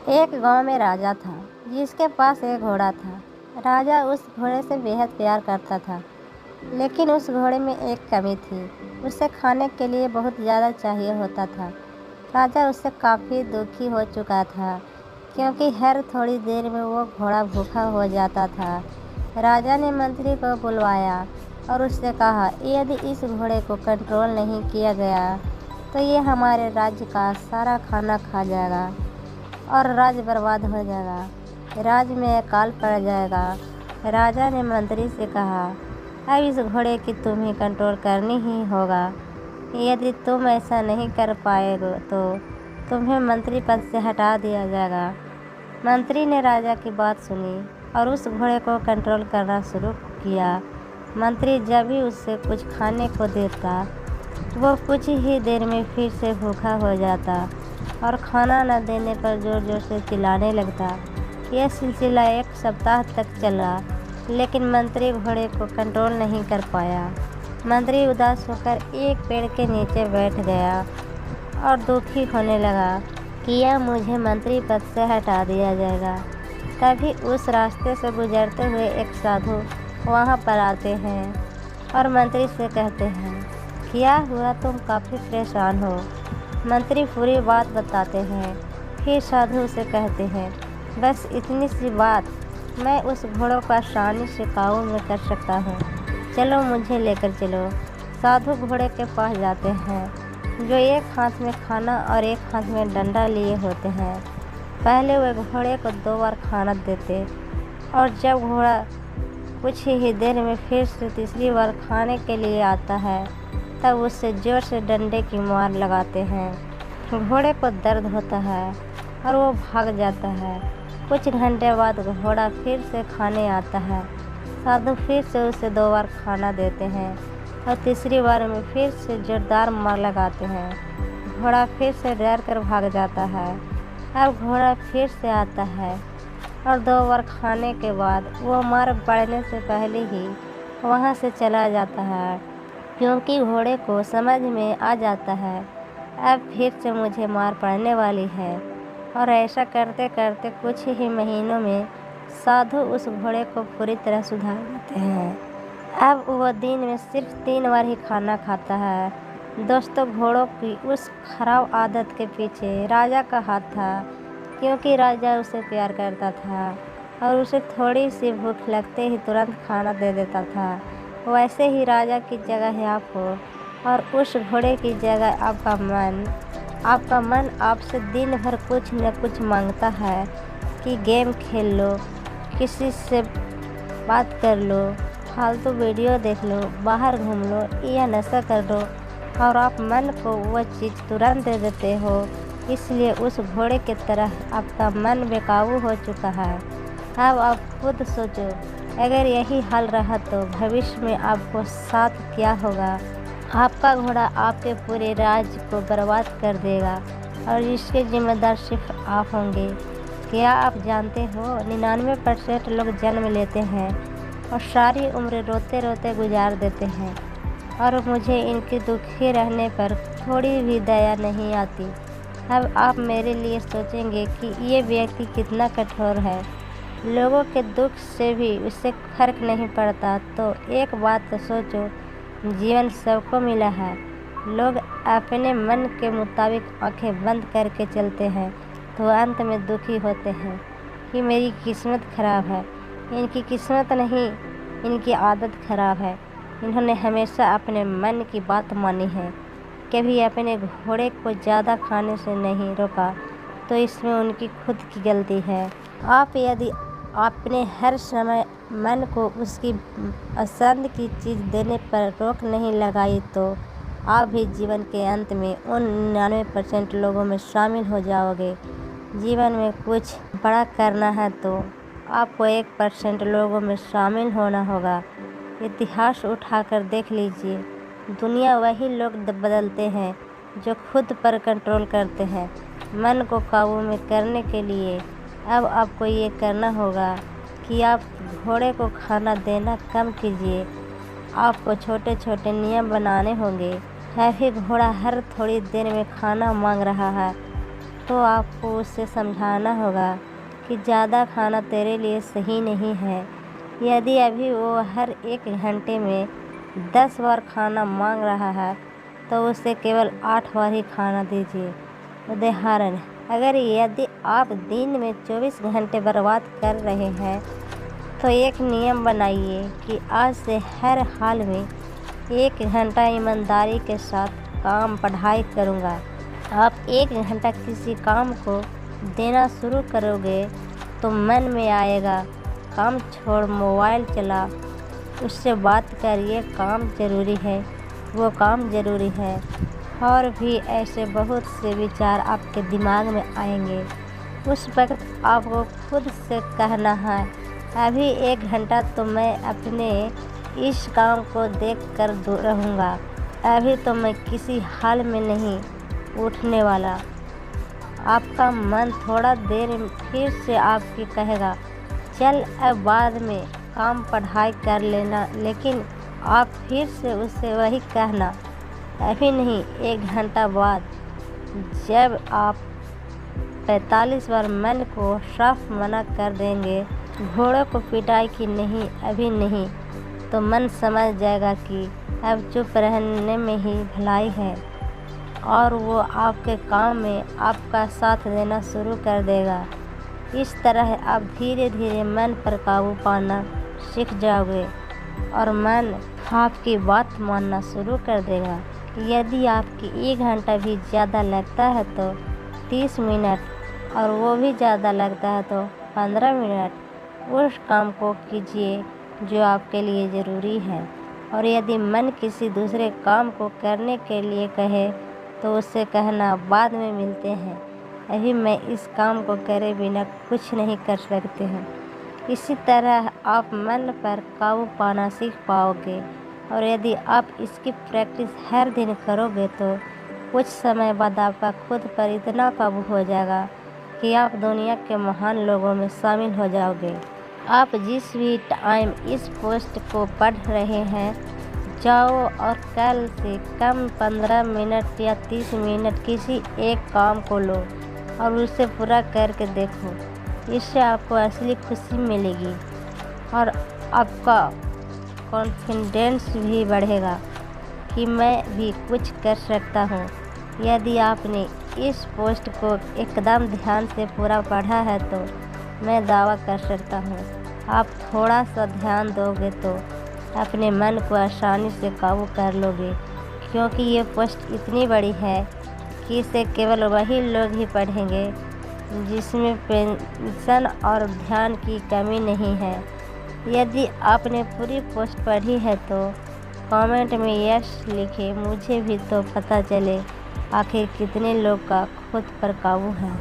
एक गांव में राजा था जिसके पास एक घोड़ा था। राजा उस घोड़े से बेहद प्यार करता था, लेकिन उस घोड़े में एक कमी थी। उसे खाने के लिए बहुत ज़्यादा चाहिए होता था। राजा उससे काफ़ी दुखी हो चुका था, क्योंकि हर थोड़ी देर में वो घोड़ा भूखा हो जाता था। राजा ने मंत्री को बुलवाया और उससे कहा, यदि इस घोड़े को कंट्रोल नहीं किया गया तो ये हमारे राज्य का सारा खाना खा जाएगा और राज्य बर्बाद हो जाएगा, राज्य में अकाल पड़ जाएगा। राजा ने मंत्री से कहा, अब इस घोड़े की तुम ही कंट्रोल करनी ही होगा। यदि तुम ऐसा नहीं कर पाएगे तो तुम्हें मंत्री पद से हटा दिया जाएगा। मंत्री ने राजा की बात सुनी और उस घोड़े को कंट्रोल करना शुरू किया। मंत्री जब भी उससे कुछ खाने को देता, वो कुछ ही देर में फिर से भूखा हो जाता और खाना न देने पर ज़ोर ज़ोर से चिल्लाने लगता। यह सिलसिला एक सप्ताह तक चला, लेकिन मंत्री घोड़े को कंट्रोल नहीं कर पाया। मंत्री उदास होकर एक पेड़ के नीचे बैठ गया और दुखी होने लगा कि यह मुझे मंत्री पद से हटा दिया जाएगा। तभी उस रास्ते से गुजरते हुए एक साधु वहाँ पर आते हैं और मंत्री से कहते हैं, क्या हुआ, तुम काफ़ी परेशान हो। मंत्री पूरी बात बताते हैं। फिर साधु उसे कहते हैं, बस इतनी सी बात, मैं उस घोड़ों को आसानी से काबू में कर सकता हूँ, चलो मुझे लेकर चलो। साधु घोड़े के पास जाते हैं, जो एक हाथ में खाना और एक हाथ में डंडा लिए होते हैं। पहले वे घोड़े को 2 बार खाना देते और जब घोड़ा कुछ ही देर में फिर से तीसरी बार खाने के लिए आता है, तब उससे जोर से डंडे की मार लगाते हैं। घोड़े को दर्द होता है और वो भाग जाता है। कुछ घंटे बाद घोड़ा फिर से खाने आता है। साधु फिर से उसे 2 बार खाना देते हैं और तीसरी बार में फिर से जोरदार मार लगाते हैं। घोड़ा फिर से डर कर भाग जाता है। अब घोड़ा फिर से आता है और 2 बार खाने के बाद वो मार पड़ने से पहले ही वहाँ से चला जाता है, क्योंकि घोड़े को समझ में आ जाता है अब फिर से मुझे मार पड़ने वाली है। और ऐसा करते करते कुछ ही महीनों में साधु उस घोड़े को पूरी तरह सुधार देते हैं। अब वह दिन में सिर्फ 3 बार ही खाना खाता है। दोस्तों, घोड़ों की उस खराब आदत के पीछे राजा का हाथ था, क्योंकि राजा उसे प्यार करता था और उसे थोड़ी सी भूख लगते ही तुरंत खाना दे देता था। वैसे ही राजा की जगह आप हो और उस घोड़े की जगह आपका मन आपसे दिन भर कुछ न कुछ मांगता है कि गेम खेल लो, किसी से बात कर लो, फालतू वीडियो देख लो, बाहर घूम लो या नशा कर लो, और आप मन को वह चीज़ तुरंत दे देते हो। इसलिए उस घोड़े की तरह आपका मन बेकाबू हो चुका है। अब आप खुद सोचो, अगर यही हाल रहा तो भविष्य में आपको साथ क्या होगा। आपका घोड़ा आपके पूरे राज्य को बर्बाद कर देगा और इसके जिम्मेदार सिर्फ आप होंगे। क्या आप जानते हो, 99% लोग जन्म लेते हैं और सारी उम्र रोते रोते गुजार देते हैं, और मुझे इनके दुखी रहने पर थोड़ी भी दया नहीं आती। अब आप मेरे लिए सोचेंगे कि ये व्यक्ति कितना कठोर है, लोगों के दुख से भी उससे फर्क नहीं पड़ता। तो एक बात तो सोचो, जीवन सबको मिला है। लोग अपने मन के मुताबिक आंखें बंद करके चलते हैं तो अंत में दुखी होते हैं कि मेरी किस्मत खराब है। इनकी किस्मत नहीं, इनकी आदत खराब है। इन्होंने हमेशा अपने मन की बात मानी है, कभी अपने घोड़े को ज़्यादा खाने से नहीं रोका, तो इसमें उनकी खुद की गलती है। आप यदि आपने हर समय मन को उसकी पसंद की चीज़ देने पर रोक नहीं लगाई, तो आप भी जीवन के अंत में उन 99% लोगों में शामिल हो जाओगे। जीवन में कुछ बड़ा करना है तो आपको 1% लोगों में शामिल होना होगा। इतिहास उठाकर देख लीजिए, दुनिया वही लोग बदलते हैं जो खुद पर कंट्रोल करते हैं। मन को काबू में करने के लिए अब आपको ये करना होगा कि आप घोड़े को खाना देना कम कीजिए। आपको छोटे छोटे नियम बनाने होंगे। है भी घोड़ा हर थोड़ी देर में खाना मांग रहा है, तो आपको उसे समझाना होगा कि ज़्यादा खाना तेरे लिए सही नहीं है। यदि अभी वो हर 1 घंटे में 10 बार खाना मांग रहा है तो उसे केवल 8 बार ही खाना दीजिए। उदाहरण, यदि आप दिन में 24 घंटे बर्बाद कर रहे हैं तो एक नियम बनाइए कि आज से हर हाल में 1 घंटा ईमानदारी के साथ पढ़ाई करूँगा। आप 1 घंटा किसी काम को देना शुरू करोगे तो मन में आएगा, काम छोड़ मोबाइल चला, उससे बात करिए, काम ज़रूरी है, वो काम ज़रूरी है। और भी ऐसे बहुत से विचार आपके दिमाग में आएंगे। उस वक्त आपको खुद से कहना है, अभी 1 घंटा तो मैं अपने इस काम को देखकर दूर रहूँगा। अभी तो मैं किसी हाल में नहीं उठने वाला। आपका मन थोड़ा देर फिर से आपकी कहेगा, चल अब बाद में पढ़ाई कर लेना, लेकिन आप फिर से उससे वही कहना, अभी नहीं 1 घंटा बाद। जब आप 45 बार मन को साफ मना कर देंगे, घोड़े को पिटाई की नहीं, अभी नहीं, तो मन समझ जाएगा कि अब चुप रहने में ही भलाई है और वो आपके काम में आपका साथ देना शुरू कर देगा। इस तरह आप धीरे धीरे मन पर काबू पाना सीख जाओगे और मन आपकी बात मानना शुरू कर देगा। यदि आपकी 1 घंटा भी ज़्यादा लगता है तो 30 मिनट और वो भी ज़्यादा लगता है तो 15 मिनट उस काम को कीजिए जो आपके लिए ज़रूरी है। और यदि मन किसी दूसरे काम को करने के लिए कहे तो उससे कहना, बाद में मिलते हैं, अभी मैं इस काम को करे बिना कुछ नहीं कर सकते हैं। इसी तरह आप मन पर काबू पाना सीख पाओगे और यदि आप इसकी प्रैक्टिस हर दिन करोगे तो कुछ समय बाद आपका खुद पर इतना काबू हो जाएगा कि आप दुनिया के महान लोगों में शामिल हो जाओगे। आप जिस भी टाइम इस पोस्ट को पढ़ रहे हैं, जाओ और कल से कम 15 मिनट या 30 मिनट किसी एक काम को लो और उसे पूरा करके देखो। इससे आपको असली खुशी मिलेगी और आपका कॉन्फिडेंस भी बढ़ेगा कि मैं भी कुछ कर सकता हूँ। यदि आपने इस पोस्ट को एकदम ध्यान से पूरा पढ़ा है तो मैं दावा कर सकता हूँ आप थोड़ा सा ध्यान दोगे तो अपने मन को आसानी से काबू कर लोगे, क्योंकि ये पोस्ट इतनी बड़ी है कि इसे केवल वही लोग ही पढ़ेंगे जिसमें पेंशन और ध्यान की कमी नहीं है। यदि आपने पूरी पोस्ट पढ़ी है तो कमेंट में यस लिखें, मुझे भी तो पता चले आखिर कितने लोग का खुद पर काबू है।